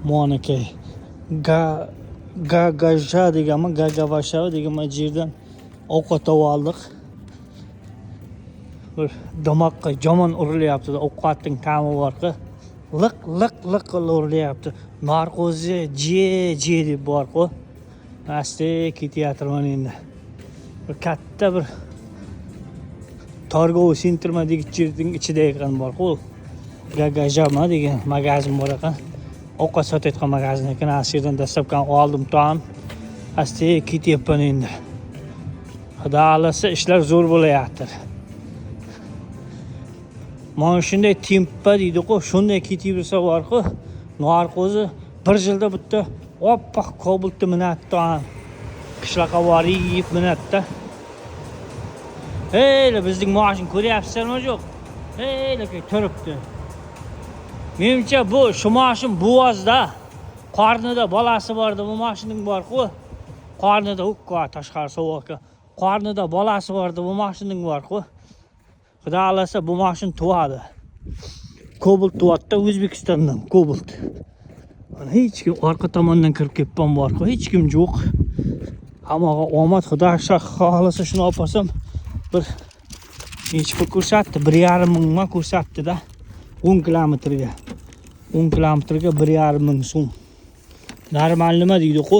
Monakay. Gagaja deganmi, Gagavasha degan yerdan ovqat oldik. Bir damoqqa jomon urilyapti, ovqatning ta'mi bor-ku. Liq urilyapti. Narkozi je deb bor-ku. Asta ketyapman endi. Bir katta bir Targov sentrma degan yerning ichida ekan bor-ku. Gagajama degan magazin bor ekan. Ovqat sotayotgan magazin ekan. Yerdan dastlabdan oldim taom. Asta ketyapman endi. Xudo xolasa ishlar zo'r bo'layapti. Mana shunday tempa deydi-ku, shunday ketaversa bor-ku, narkozi bir yilda bitta oppoq Cobalt'ni minatdi. Qishloqqa borib minatdi. Heyla bizning mashin ko'ryapsizlarmi yo'q? Heyla turibdi. Menimcha bu shu mashin Buvozda qornida bolasi bordi, bu mashinning bor-ku. Qornida hukka tashqari sovuqqa. Qornida bolasi bordi, bu mashinning bor-ku. Xudo xolasa bu mashin tuvadi. Cobalt tuvadi O'zbekistondan, Cobalt. Mana hech kim orqa tomondan kirib ketgan bor-ku, hech kim yo'q. Hammaga omad, Xudo xolasa shuni olsam bir nechta ko'rsatdi, 1,5 mingga ko'rsatdi-da. 10 kilometrga. 10 kilometrga 1,5 ming so'm. Normal nima deydi-ku?